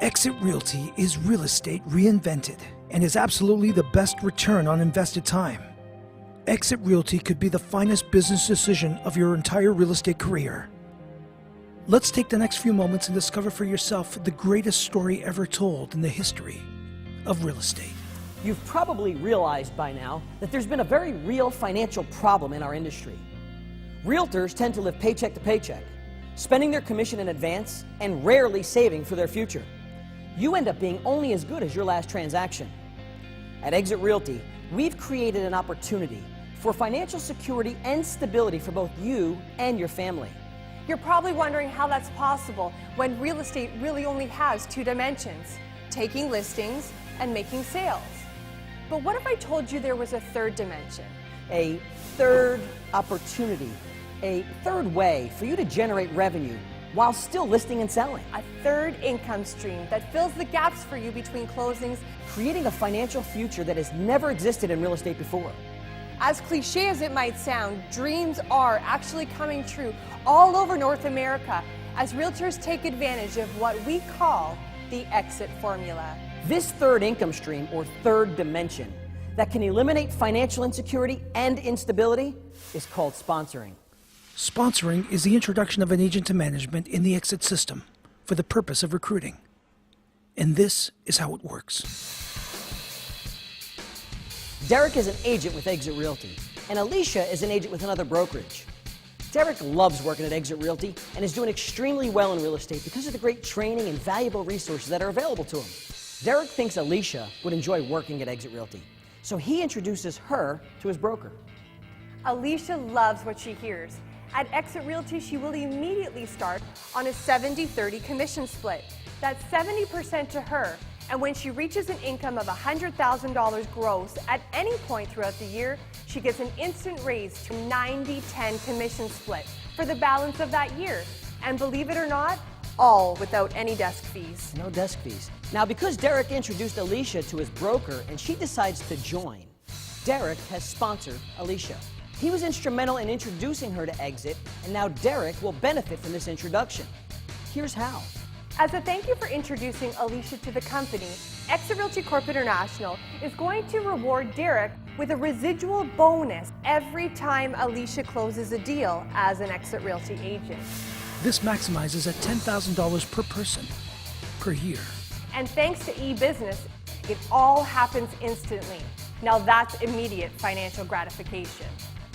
Exit Realty is real estate reinvented and is absolutely the best return on invested time. Exit Realty could be the finest business decision of your entire real estate career. Let's take the next few moments and discover for yourself the greatest story ever told in the history of real estate. You've probably realized by now that there's been a very real financial problem in our industry. Realtors tend to live paycheck to paycheck, spending their commission in advance and rarely saving for their future. You end up being only as good as your last transaction. At Exit Realty, we've created an opportunity for financial security and stability for both you and your family. You're probably wondering how that's possible when real estate really only has two dimensions, taking listings and making sales. But what if I told you there was a third dimension? A third opportunity, a third way for you to generate revenue while still listing and selling. A third income stream that fills the gaps for you between closings, Creating a financial future that has never existed in real estate before. as cliche as it might sound, dreams are actually coming true all over North America as realtors take advantage of what we call the exit formula. This third income stream, or third dimension, that can eliminate financial insecurity and instability is called sponsoring. Sponsoring is the introduction of an agent to management in the exit system for the purpose of recruiting. And this is how it works. Derek is an agent with Exit Realty, and Alicia is an agent with another brokerage. Derek loves working at Exit Realty and is doing extremely well in real estate because of the great training and valuable resources that are available to him. Derek thinks Alicia would enjoy working at Exit Realty, so he introduces her to his broker. Alicia loves what she hears. At Exit Realty, she will immediately start on a 70-30 commission split. That's 70% to her, and when she reaches an income of $100,000 gross at any point throughout the year, she gets an instant raise to 90-10 commission split for the balance of that year. And believe it or not, all without any desk fees. No desk fees. Now, because Derek introduced Alicia to his broker and she decides to join, Derek has sponsored Alicia. He was instrumental in introducing her to Exit, and now Derek will benefit from this introduction. Here's how. As a thank you for introducing Alicia to the company, Exit Realty Corp International is going to reward Derek with a residual bonus every time Alicia closes a deal as an Exit Realty agent. This maximizes at $10,000 per person per year. And thanks to eBusiness, it all happens instantly. Now that's immediate financial gratification.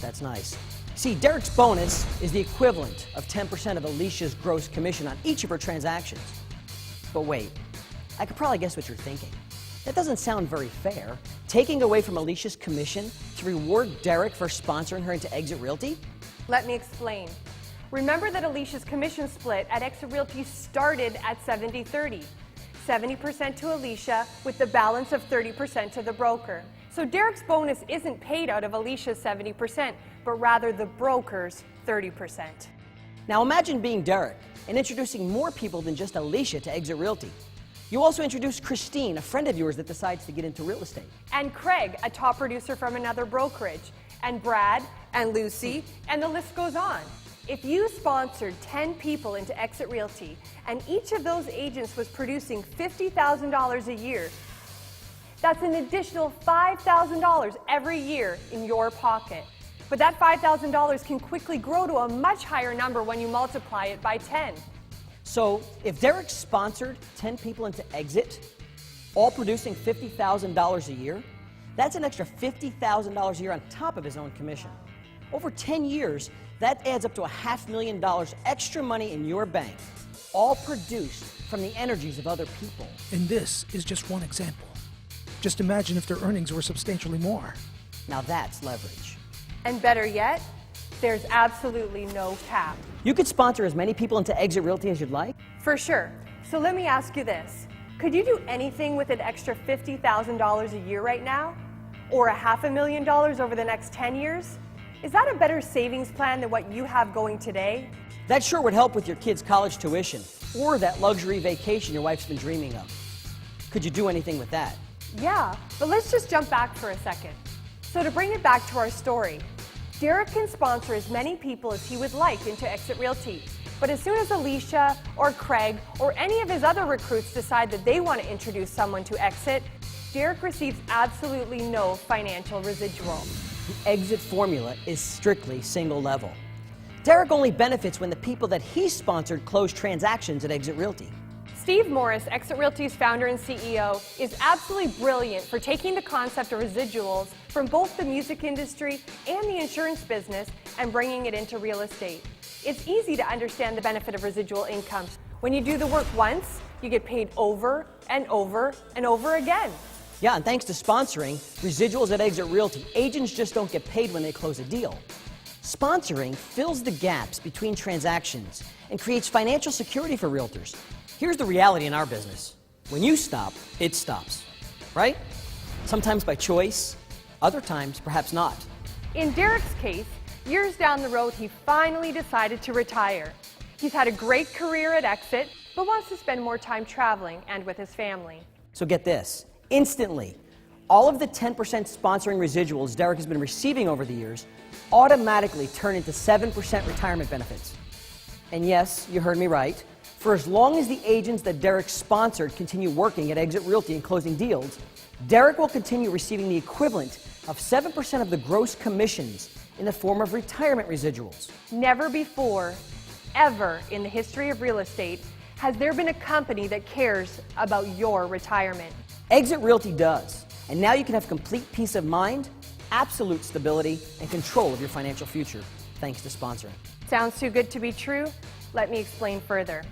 That's nice. See, Derek's bonus is the equivalent of 10% of Alicia's gross commission on each of her transactions. But wait, I could probably guess what you're thinking. That doesn't sound very fair. Taking away from Alicia's commission to reward Derek for sponsoring her into Exit Realty? Let me explain. Remember that Alicia's commission split at Exit Realty started at 70-30. 70% to Alicia with the balance of 30% to the broker. So Derek's bonus isn't paid out of Alicia's 70%, but rather the broker's 30%. Now imagine being Derek and introducing more people than just Alicia to Exit Realty. You also introduce Christine, a friend of yours that decides to get into real estate. And Craig, a top producer from another brokerage. And Brad, and Lucy, and the list goes on. If you sponsored 10 people into Exit Realty, and each of those agents was producing $50,000 a year, that's an additional $5,000 every year in your pocket. But that $5,000 can quickly grow to a much higher number when you multiply it by 10. So if Derek sponsored 10 people into Exit, all producing $50,000 a year, that's an extra $50,000 a year on top of his own commission. Over 10 years, that adds up to $500,000 extra money in your bank, all produced from the energies of other people. And this is just one example. Just imagine if their earnings were substantially more. Now that's leverage. And better yet, there's absolutely no cap. You could sponsor as many people into Exit Realty as you'd like. For sure. So let me ask you this. Could you do anything with an extra $50,000 a year right now? Or $500,000 over the next 10 years? Is that a better savings plan than what you have going today? That sure would help with your kids' college tuition or that luxury vacation your wife's been dreaming of. Could you do anything with that? Yeah, but let's just jump back for a second. So to bring it back to our story, Derek can sponsor as many people as he would like into Exit Realty. But as soon as Alicia or Craig or any of his other recruits decide that they want to introduce someone to Exit, Derek receives absolutely no financial residual. The exit formula is strictly single level. Derek only benefits when the people that he sponsored close transactions at Exit Realty. Steve Morris, Exit Realty's founder and CEO, is absolutely brilliant for taking the concept of residuals from both the music industry and the insurance business and bringing it into real estate. It's easy to understand the benefit of residual income. When you do the work once, you get paid over and over and over again. Yeah, and thanks to sponsoring, residuals at Exit Realty, agents just don't get paid when they close a deal. Sponsoring fills the gaps between transactions and creates financial security for realtors. Here's the reality in our business. When you stop, it stops, right? Sometimes by choice, other times perhaps not. In Derek's case, years down the road, he finally decided to retire. He's had a great career at Exit, but wants to spend more time traveling and with his family. So get this, instantly, all of the 10% sponsoring residuals Derek has been receiving over the years automatically turn into 7% retirement benefits. And yes, you heard me right. For as long as the agents that Derek sponsored continue working at Exit Realty and closing deals, Derek will continue receiving the equivalent of 7% of the gross commissions in the form of retirement residuals. Never before, ever in the history of real estate, has there been a company that cares about your retirement. Exit Realty does, and now you can have complete peace of mind, absolute stability, and control of your financial future, thanks to sponsoring. Sounds too good to be true? Let me explain further.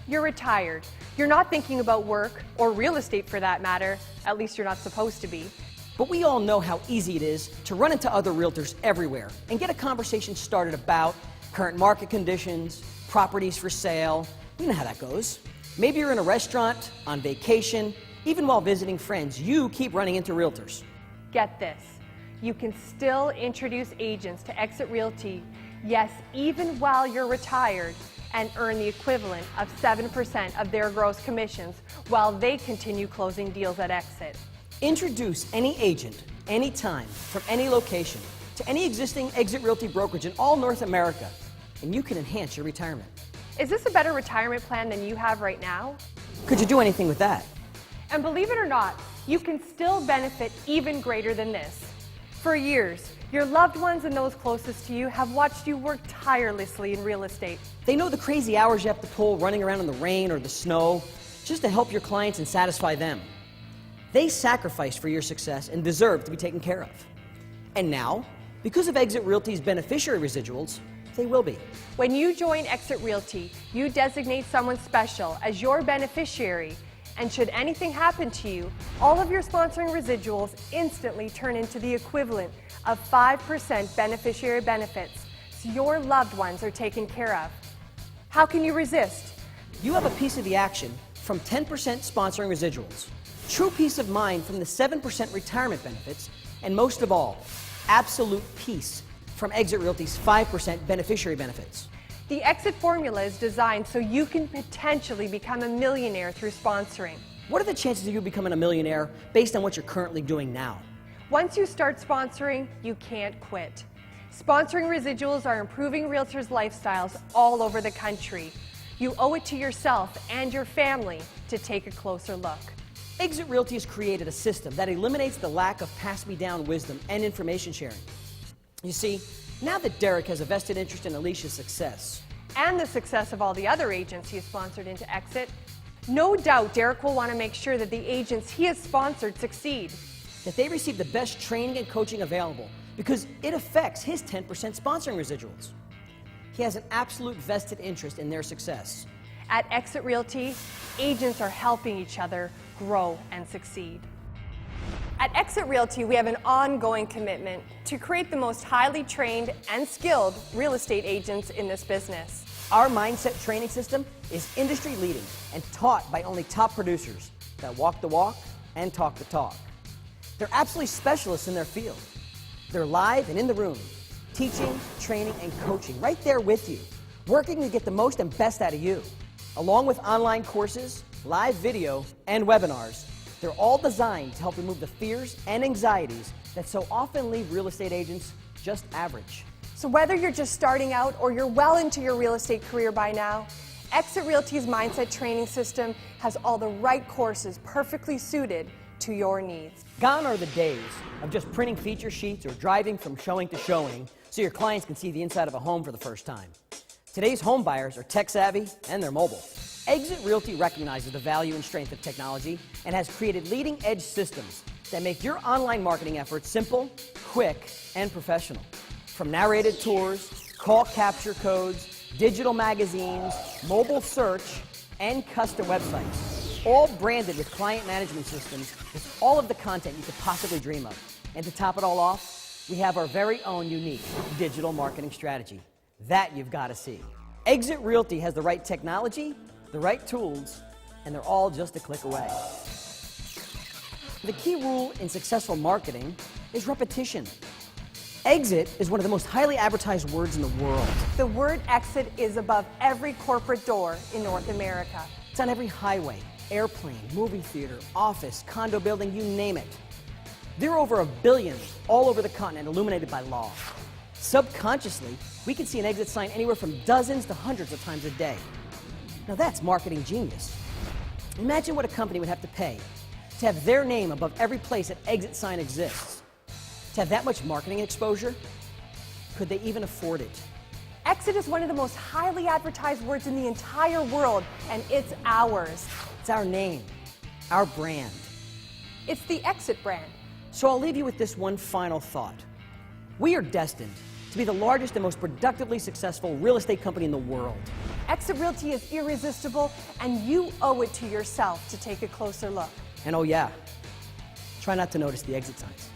You're retired. You're not thinking about work, or real estate for that matter. At least you're not supposed to be. But we all know how easy it is to run into other realtors everywhere and get a conversation started about current market conditions, properties for sale. You know how that goes. Maybe you're in a restaurant, on vacation, even while visiting friends, you keep running into realtors. Get this. You can still introduce agents to Exit Realty, yes, even while you're retired, and earn the equivalent of 7% of their gross commissions while they continue closing deals at Exit. Introduce any agent, anytime, from any location, to any existing Exit Realty brokerage in all North America, and you can enhance your retirement. Is this a better retirement plan than you have right now? Could you do anything with that? And believe it or not, you can still benefit even greater than this. For years, your loved ones and those closest to you have watched you work tirelessly in real estate. They know the crazy hours you have to pull running around in the rain or the snow just to help your clients and satisfy them. They sacrificed for your success and deserve to be taken care of. And now, because of Exit Realty's beneficiary residuals, they will be. When you join Exit Realty, you designate someone special as your beneficiary, and should anything happen to you, all of your sponsoring residuals instantly turn into the equivalent of 5% beneficiary benefits, so your loved ones are taken care of. How can you resist? You have a piece of the action from 10% sponsoring residuals, true peace of mind from the 7% retirement benefits, and most of all, absolute peace from Exit Realty's 5% beneficiary benefits. The Exit formula is designed so you can potentially become a millionaire through sponsoring. What are the chances of you becoming a millionaire based on what you're currently doing now? Once you start sponsoring, you can't quit. Sponsoring residuals are improving realtors' lifestyles all over the country. You owe it to yourself and your family to take a closer look. Exit Realty has created a system that eliminates the lack of pass-me-down wisdom and information sharing. You see, now that Derek has a vested interest in Alicia's success, and the success of all the other agents he has sponsored into Exit, no doubt Derek will want to make sure that the agents he has sponsored succeed. that they receive the best training and coaching available because it affects his 10% sponsoring residuals. He has an absolute vested interest in their success. At Exit Realty, agents are helping each other grow and succeed. At Exit Realty, we have an ongoing commitment to create the most highly trained and skilled real estate agents in this business. Our mindset training system is industry leading and taught by only top producers that walk the walk and talk the talk. They're absolutely specialists in their field. They're live and in the room, teaching, training, and coaching right there with you, working to get the most and best out of you. Along with online courses, live video, and webinars, they're all designed to help remove the fears and anxieties that so often leave real estate agents just average. So whether you're just starting out or you're well into your real estate career by now, Exit Realty's Mindset Training System has all the right courses perfectly suited to your needs. Gone are the days of just printing feature sheets or driving from showing to showing so your clients can see the inside of a home for the first time. Today's home buyers are tech savvy and they're mobile. Exit Realty recognizes the value and strength of technology and has created leading edge systems that make your online marketing efforts simple, quick, and professional. From narrated tours, call capture codes, digital magazines, mobile search, and custom websites, all branded with client management systems with all of the content you could possibly dream of. And to top it all off, we have our very own unique digital marketing strategy. That you've got to see. Exit Realty has the right technology, the right tools, and they're all just a click away. The key rule in successful marketing is repetition. Exit is one of the most highly advertised words in the world. The word exit is above every corporate door in North America. It's on every highway, airplane, movie theater, office, condo building, you name it. There are over 1 billion all over the continent illuminated by law. Subconsciously, we can see an exit sign anywhere from dozens to hundreds of times a day. Now that's marketing genius. Imagine what a company would have to pay to have their name above every place an exit sign exists. To have that much marketing exposure, could they even afford it? Exit is one of the most highly advertised words in the entire world, and it's ours. It's our name, our brand. It's the Exit brand. So I'll leave you with this one final thought. We are destined to be the largest and most productively successful real estate company in the world. Exit Realty is irresistible, and you owe it to yourself to take a closer look. And oh yeah, try not to notice the exit signs.